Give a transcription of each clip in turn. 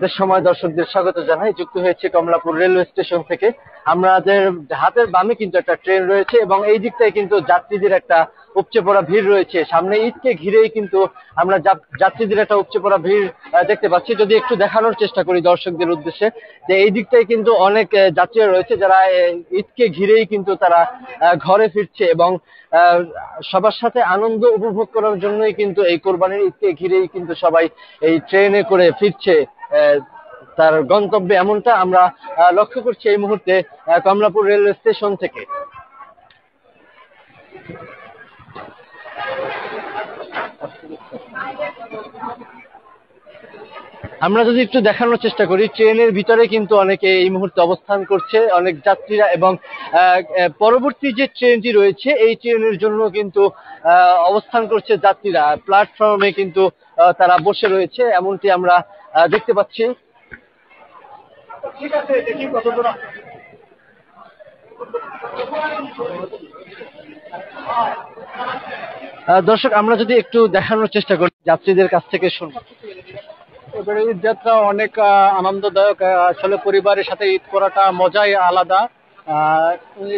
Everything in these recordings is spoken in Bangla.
দেশ সময় দর্শকদের স্বাগত জানাই। যুক্ত হয়েছে কমলাপুর রেলওয়ে স্টেশন থেকে। আমাদের হাতের বামে কিন্তু একটা ট্রেন রয়েছে এবং এই দিকটায় কিন্তু যাত্রীদের একটা উপচে পড়া ভিড় রয়েছে। সামনে ঈদকে ঘিরেই কিন্তু আমরা যাত্রীদের একটা উপচে পড়া ভিড় দেখতে পাচ্ছি। যদি একটু দেখানোর চেষ্টা করি দর্শকদের উদ্দেশ্যে, যে এই দিকটায় কিন্তু অনেক যাত্রীরা রয়েছে যারা ঈদকে ঘিরেই কিন্তু তারা ঘরে ফিরছে এবং সবার সাথে আনন্দ উপভোগ করার জন্যই কিন্তু এই কোরবানির ঈদকে ঘিরেই কিন্তু সবাই এই ট্রেনে করে ফিরছে তার গন্তব্যে, এমনটা আমরা লক্ষ্য করছি এই মুহূর্তে কমলাপুর রেলওয়ে স্টেশন থেকে। আমরা যদি একটু দেখানোর চেষ্টা করি, ট্রেনের ভিতরে কিন্তু অনেকে এই মুহূর্তে অবস্থান করছে, অনেক যাত্রীরা, এবং পরবর্তী যে ট্রেনটি রয়েছে এই ট্রেনের জন্য কিন্তু অবস্থান করছে যাত্রীরা। প্ল্যাটফর্মে কিন্তু তারা বসে রয়েছে, এমনটি আমরা দেখতে পাচ্ছি। ঠিক আছে, দেখি কতদূর। দর্শক, আমরা যদি একটু দেখানোর চেষ্টা করি যাত্রীদের কাছ থেকে শুনবো। এবারে ঈদ যাত্রা অনেক আনন্দদায়ক। আসলে পরিবারের সাথে ঈদ করাটা মজাই আলাদা।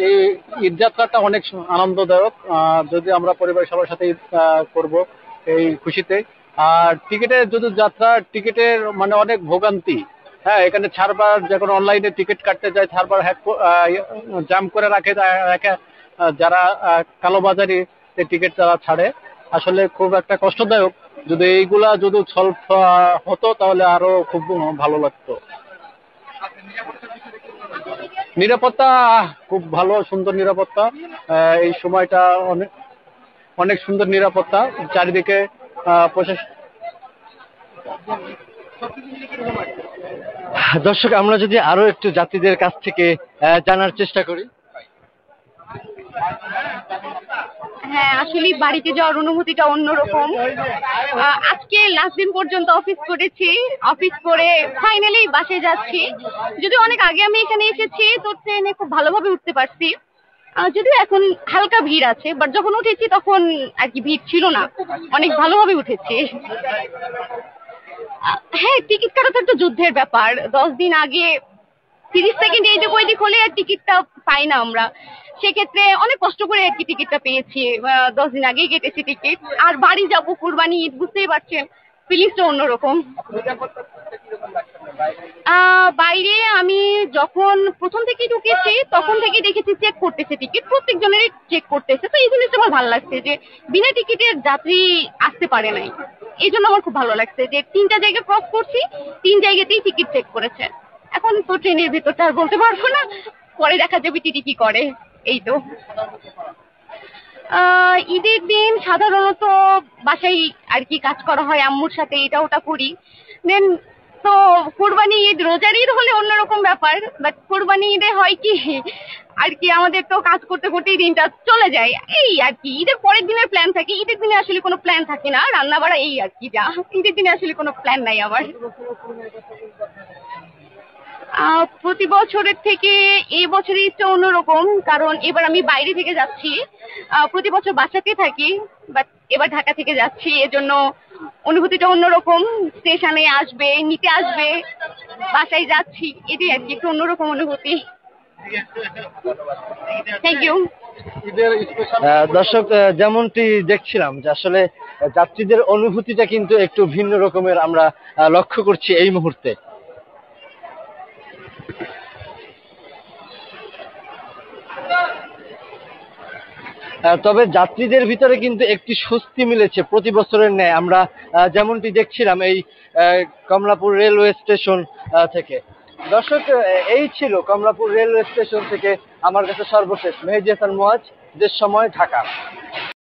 এই ঈদ যাত্রাটা অনেক আনন্দদায়ক যদি আমরা পরিবারের সবার সাথে ঈদ করবো এই খুশিতে। আর টিকিটের যদি যাত্রা, টিকিটের মানে অনেক ভোগান্তি। হ্যাঁ, এখানে ছাড়বার যখন অনলাইনে টিকিট কাটতে যায় ছাড়বার জাম করে রাখে যারা কালোবাজারি টিকিট তারা ছাড়ে। আসলে খুব একটা কষ্টদায়ক। যদি এইগুলা যদি সলভ হতো তাহলে আরো খুব ভালো লাগতো। নিরাপত্তা খুব ভালো, সুন্দর নিরাপত্তা। এই সময়টা অনেক অনেক সুন্দর নিরাপত্তা চারিদিকে। দর্শক, আমরা যদি আরো একটু যাত্রীদের কাছ থেকে জানার চেষ্টা করি। হ্যাঁ, আসলে বাড়িতে যাওয়ার অনুভূতিটা অন্যরকম। আজকে লাস্ট দিন পর্যন্ত অফিস করেছি, অফিস করে ফাইনালি বাসায় যাচ্ছি। যদি অনেক আগে আমি এখানে এসেছি তো ট্রেনে খুব ভালোভাবে উঠতে পারছি, যদিও এখন হালকা ভিড় আছে, বাট যখন উঠেছি তখন আর কি ভিড় ছিল না, অনেক ভালোভাবে উঠেছি। হ্যাঁ, টিকিট কাটাটা একটা যুদ্ধের ব্যাপার। 10 দিন আগে 30 সেকেন্ড এইদিক ওইদিক হলে আর টিকিটটা পাই না আমরা। সেক্ষেত্রে অনেক কষ্ট করে আর কি টিকিটটা পেয়েছি। 10 দিন আগেই কেটেছি টিকিট। আর বাড়ি যাবো কুরবানি ঈদ, বুঝতেই পারছেন ফিলিংসটা অন্যরকম। বাইরে আমি যখন প্রথম থেকে ঢুকেছি তখন থেকে দেখেছি চেক করতেছে টিকিট, প্রত্যেক জনেরই চেক করতেছে। তো এই জিনিসটা আমার ভালো লাগছে যে বিনা টিকিটের যাত্রী আসতে পারে নাই। এই জন্য আমার খুব ভালো লাগছে যে 3টা জায়গা ক্রস করছি, 3 জায়গাতেই টিকিট চেক করেছে। এখন তো ট্রেনের ভিতরটা আর বলতে পারবো না, পরে দেখা যাবে টিটি কি করে। এই তো ঈদের দিন সাধারণত বাসায় আর কি কাজ করা হয়, আম্মুর সাথে এটা ওটা করি। দেন তো কুরবানি ঈদ, রোজার ঈদ হলে অন্যরকম ব্যাপার, বাট কুরবানি ঈদে হয় কি আর কি আমাদের তো কাজ করতে করতেই দিনটা চলে যায়। এই আর কি ঈদের পরের দিনের প্ল্যান থাকে, ঈদের দিনে আসলে কোনো প্ল্যান থাকে না, রান্না বাড়া এই আর কি যা। ঈদের দিনে আসলে কোনো প্ল্যান নাই আমার। প্রতি বছরের থেকে এই বছরের ঈদটা অন্যরকম, কারণ এবার আমি বাইরে থেকে যাচ্ছি। প্রতি বছর বাসাতে থাকি, বাট এবার ঢাকা থেকে যাচ্ছি, এজন্য অনুভূতিটা অন্যরকম। স্টেশনে আসবে, নিতে আসবে, বাসায় যাচ্ছি, এটাই আর কি একটু অন্যরকম অনুভূতি। Thank you. দর্শক, যেমনটি দেখছিলাম যে আসলে যাত্রীদের অনুভূতিটা কিন্তু একটু ভিন্ন রকমের আমরা লক্ষ্য করছি এই মুহূর্তে। তবে যাত্রীদের ভিতরে কিন্তু একটি স্বস্তি মিলেছে প্রতি বছরের ন্যায়, আমরা যেমনটি দেখছিলাম এই কমলাপুর রেলওয়ে স্টেশন থেকে। দর্শক, এই ছিল কমলাপুর রেলওয়ে স্টেশন থেকে আমার কাছে সর্বশেষ। মেহেদী হাসান মুয়াজ, দেশ সময়, ঢাকা।